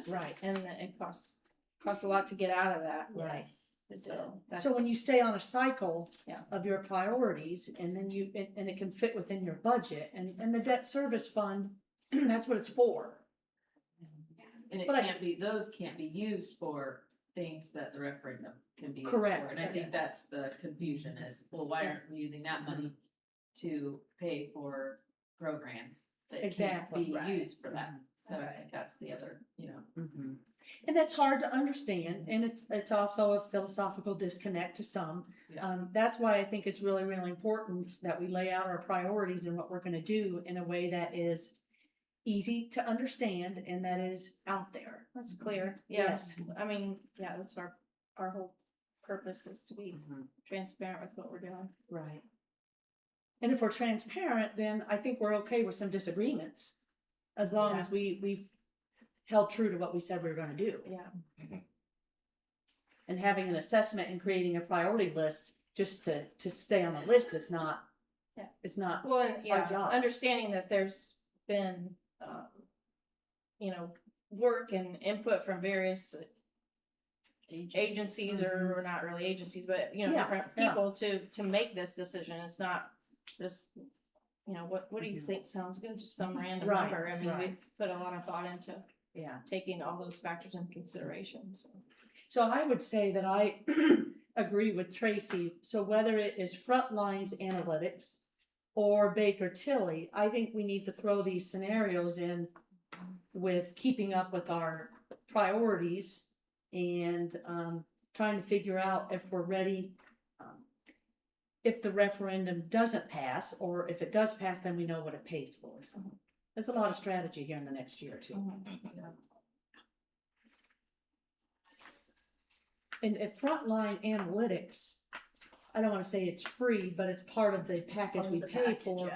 Speaker 1: right,
Speaker 5: And it costs a lot to get out of that.
Speaker 1: right.
Speaker 5: So that's.
Speaker 1: So when you stay on a cycle
Speaker 5: Yeah.
Speaker 1: of your priorities and then and it can fit within your budget and the debt service fund, that's what it's for.
Speaker 6: And it
Speaker 1: But
Speaker 6: those can't be used for things that the referendum can be used
Speaker 1: Correct.
Speaker 6: for. And I think that's the confusion is, well, why aren't we using that money to pay for programs that can't
Speaker 1: Exactly,
Speaker 6: be
Speaker 1: right.
Speaker 6: used for that? So I
Speaker 5: Right.
Speaker 6: think that's the other, you know.
Speaker 1: And that's hard to understand, and it's also a philosophical disconnect to some.
Speaker 6: Yeah.
Speaker 1: That's why I think it's really, really important that we lay out our priorities and what we're gonna do in a way that is easy to understand and that is out there.
Speaker 5: That's clear. Yeah.
Speaker 1: Yes.
Speaker 5: I mean, yeah, that's our whole purpose is to be transparent with what we're doing.
Speaker 1: Right. And if we're transparent, then I think we're okay with some disagreements, as long
Speaker 5: Yeah.
Speaker 1: as we've held true to what we said we were gonna do.
Speaker 5: Yeah.
Speaker 1: And having an assessment and creating a priority list just to stay on the list is not,
Speaker 5: Yeah.
Speaker 1: it's not,
Speaker 5: Well, and yeah,
Speaker 1: job.
Speaker 5: understanding that there's been, you know, work and input from various agencies or not really agencies, but you know,
Speaker 1: Yeah,
Speaker 5: different
Speaker 1: yeah.
Speaker 5: people to make this decision. It's not just, you know, what do you think sounds good? Just some random
Speaker 1: Right,
Speaker 5: number. I mean,
Speaker 1: right.
Speaker 5: we've put a lot of thought into
Speaker 1: yeah.
Speaker 5: taking all those factors into consideration. So.
Speaker 1: So I would say that I agree with Tracy. So whether it is Frontlines Analytics or Baker Tilly, I think we need to throw these scenarios in with keeping up with our priorities and trying to figure out if we're ready, if the referendum doesn't pass, or if it does pass, then we know what it pays for. So there's a lot of strategy here in the next year or two. And if Frontline Analytics, I don't want to say it's free, but it's part of the package we pay for.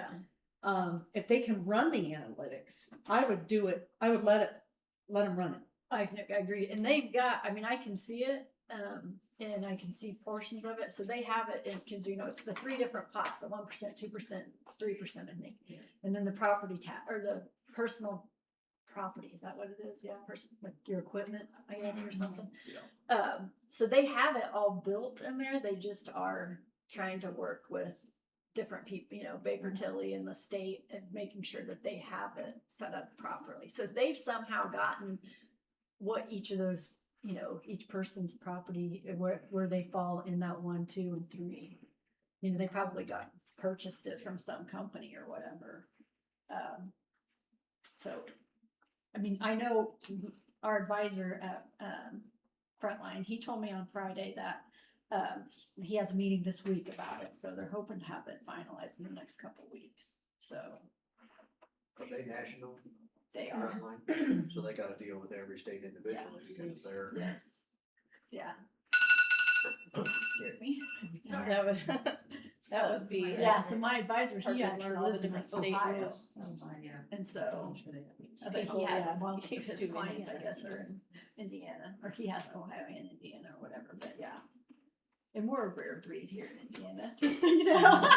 Speaker 1: If they can run the analytics, I would do it. I would let them run it.
Speaker 2: I agree, and they've got, I mean, I can see it, and I can see portions of it, so they have it, because you know, it's the 3 different pots, the 1%, 2%, 3%, I think.
Speaker 6: Yeah.
Speaker 2: And then the property tax, or the personal property, is that what it is? Yeah, like your equipment, I guess, or something. So they have it all built in there, they just are trying to work with different people, you know, Baker Tilly and the state, and making sure that they have it set up properly. So they've somehow gotten what each of those, you know, each person's property, where they fall in that 1, 2, and 3. You know, they probably purchased it from some company or whatever. So, I mean, I know our advisor at Frontline, he told me on Friday that he has a meeting this week about it, so they're hoping to have it finalized in the next couple weeks. So
Speaker 4: Are they national?
Speaker 2: they are.
Speaker 4: Frontline? So they gotta deal with every state individually because they're.
Speaker 2: Yes. Yeah. Scared me. Sorry.
Speaker 5: That would, that would be.
Speaker 2: Yeah, so my advisor,
Speaker 5: Hard
Speaker 2: he
Speaker 5: to
Speaker 2: actually
Speaker 5: learn all the
Speaker 2: lives in
Speaker 5: different state
Speaker 2: Ohio.
Speaker 5: rules.
Speaker 6: Oh, my, yeah.
Speaker 2: And so,
Speaker 6: I'm sure they have.
Speaker 2: but
Speaker 5: People,
Speaker 2: he has,
Speaker 5: yeah,
Speaker 2: most
Speaker 5: you
Speaker 2: of his
Speaker 5: do in
Speaker 2: clients, I
Speaker 5: Indiana.
Speaker 2: guess, are in Indiana, or he has Ohio and Indiana or whatever, but yeah. And we're a rare breed here in Indiana, just so you know.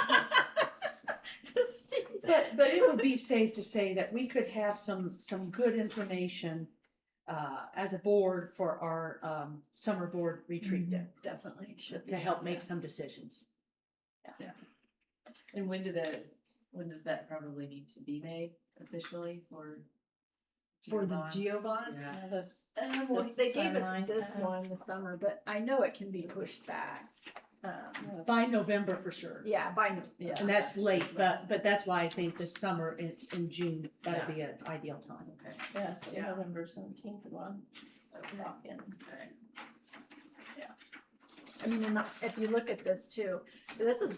Speaker 1: But it would be safe to say that we could have some good information as a board for our summer board retreat then,
Speaker 2: Definitely should be.
Speaker 1: to help make
Speaker 2: Yeah.
Speaker 1: some decisions.
Speaker 6: And when does that probably need to be made officially for?
Speaker 2: For the
Speaker 6: Geobonds?
Speaker 2: Geobond?
Speaker 6: Yeah.
Speaker 5: Yeah, this,
Speaker 2: Well,
Speaker 5: This
Speaker 2: they gave us
Speaker 5: timeline,
Speaker 2: this one this summer, but I know it can be pushed back.
Speaker 1: By November for sure.
Speaker 2: Yeah, yeah.
Speaker 1: And that's late, but that's why I think this summer in June, that'd be an ideal time.
Speaker 6: Okay.
Speaker 5: yeah, so
Speaker 2: Yeah.
Speaker 5: November 17th one. Lock in.
Speaker 2: I mean, and if you look at this too,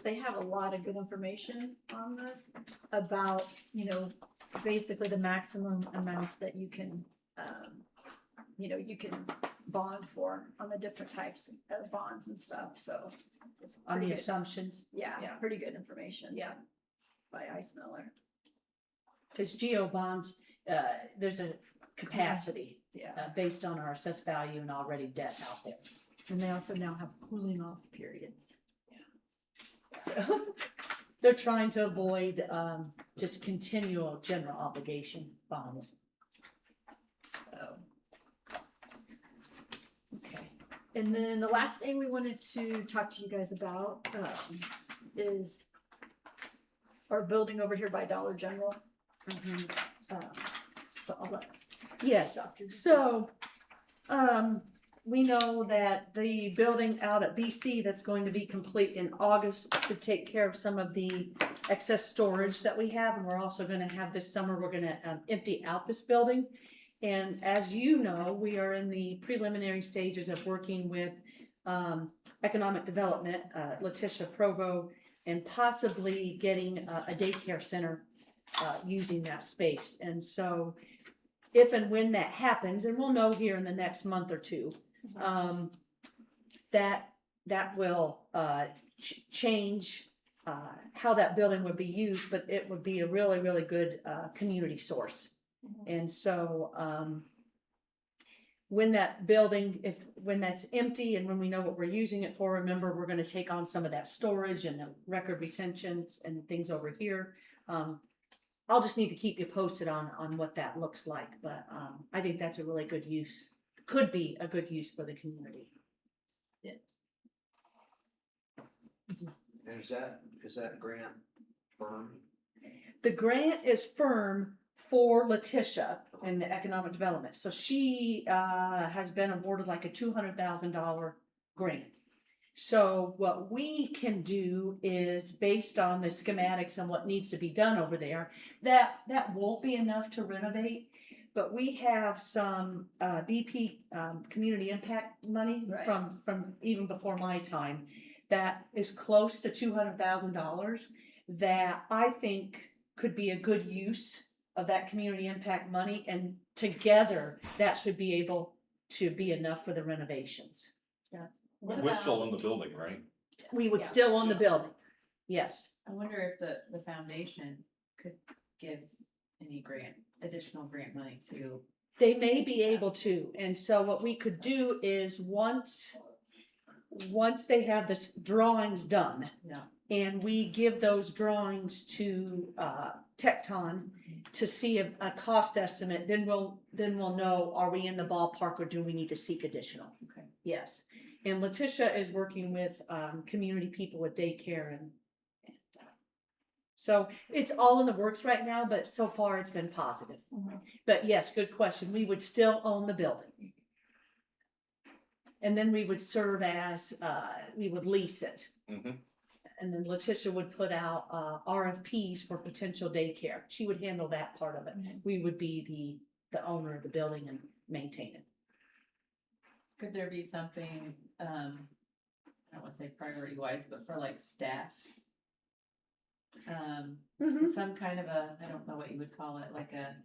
Speaker 2: they have a lot of good information on this about, you know, basically the maximum amounts that you can, you know, you can bond for on the different types of bonds and stuff, so. It's
Speaker 1: On
Speaker 2: pretty
Speaker 1: the
Speaker 2: good.
Speaker 1: assumptions,
Speaker 2: Yeah,
Speaker 5: Yeah.
Speaker 2: pretty good information.
Speaker 5: Yeah.
Speaker 2: By Ice Miller.
Speaker 1: because geo bonds, there's a capacity
Speaker 2: Yeah.
Speaker 1: based on our assessed value and already debt out there.
Speaker 2: And they also now have cooling off periods.
Speaker 1: So they're trying to avoid just continual general obligation bonds.
Speaker 2: So. Okay. And then the last thing we wanted to talk to you guys about is our building over here by Dollar General. So I'll let.
Speaker 1: Yes,
Speaker 2: Dr.
Speaker 1: so, we know that the building out at BC that's going to be complete in August to take care of some of the excess storage that we have, and we're also gonna have this summer, we're gonna empty out this building. And as you know, we are in the preliminary stages of working with economic development, Letitia Provo, and possibly getting a daycare center using that space. And so if and when that happens, and we'll know here in the next month or two, that will change how that building would be used, but it would be a really, really good community source. And so when that building, when that's empty and when we know what we're using it for, remember, we're gonna take on some of that storage and the record retentions and things over here. I'll just need to keep you posted on what that looks like, but I think that's a really good use, could be a good use for the community.
Speaker 4: And is that grant firm?
Speaker 1: The grant is firm for Letitia in the economic development, so she has been awarded like a $200,000 grant. So what we can do is, based on the schematics and what needs to be done over there, that won't be enough to renovate, but we have some BP community impact money
Speaker 2: Right.
Speaker 1: from even before my time that is close to $200,000 that I think could be a good use of that community impact money, and together that should be able to be enough for the renovations.
Speaker 6: What
Speaker 3: We're
Speaker 6: about-
Speaker 3: still in the building, right?
Speaker 1: We would
Speaker 2: Yeah.
Speaker 1: still own the building, yes.
Speaker 6: I wonder if the foundation could give any additional grant money to.
Speaker 1: They may be able to, and so what we could do is once they have this drawings done.
Speaker 6: Yeah.
Speaker 1: And we give those drawings to Tecton to see a cost estimate, then we'll know, are we in the ballpark or do we need to seek additional?
Speaker 6: Okay.
Speaker 1: Yes, and Letitia is working with community people with daycare and So it's all in the works right now, but so far it's been positive.
Speaker 5: Mhm.
Speaker 1: But yes, good question. We would still own the building. And then we would serve as, we would lease it.
Speaker 3: Mhm.
Speaker 1: And then Letitia would put out, RFPs for potential daycare. She would handle that part of it. We would be the owner of the building and maintain it.
Speaker 6: Could there be something, I don't wanna say priority wise, but for like staff? Some kind of a, I don't know what you would call it, like a,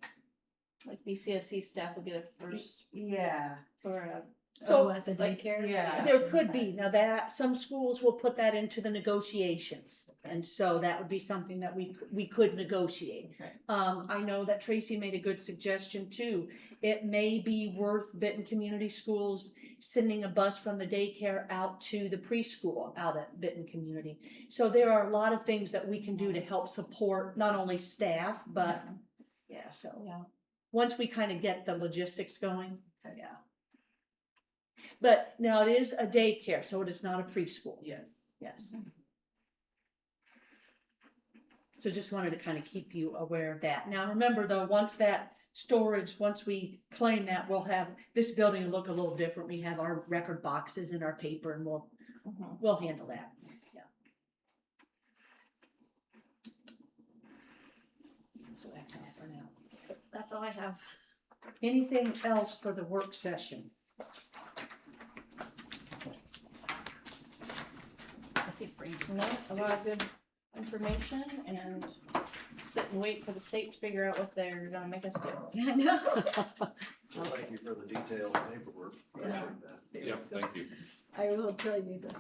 Speaker 5: Like BCSC staff will get a first
Speaker 6: yeah,
Speaker 5: or a.
Speaker 1: So,
Speaker 5: at the
Speaker 2: like,
Speaker 5: daycare.
Speaker 6: yeah.
Speaker 1: There could be, now that, some schools will put that into the negotiations, and so that would be something that we could negotiate.
Speaker 6: Okay.
Speaker 1: I know that Tracy made a good suggestion too. It may be worth Benton Community Schools sending a bus from the daycare out to the preschool out at Benton Community. So there are a lot of things that we can do to help support not only staff, but, yeah, so.
Speaker 5: Yeah.
Speaker 1: Once we kind of get the logistics going,
Speaker 6: Okay.
Speaker 1: yeah. But now it is a daycare, so it is not a preschool.
Speaker 6: Yes.
Speaker 1: Yes. So just wanted to kind of keep you aware of that. Now, remember though, once that storage, once we claim that, we'll have, this building will look a little different. We have our record boxes and our paper, and we'll handle that. Yeah. So that's all for now.
Speaker 5: That's all I have.
Speaker 1: Anything else for the work session?
Speaker 6: I think Brandy's-
Speaker 5: No, a lot of good information and sit and wait for the state to figure out what they're gonna make us do.
Speaker 2: I know.
Speaker 4: Thank you for the detailed paperwork.
Speaker 5: Yeah.
Speaker 4: Appreciate that.
Speaker 3: Yeah, thank you.
Speaker 2: I will tell you that.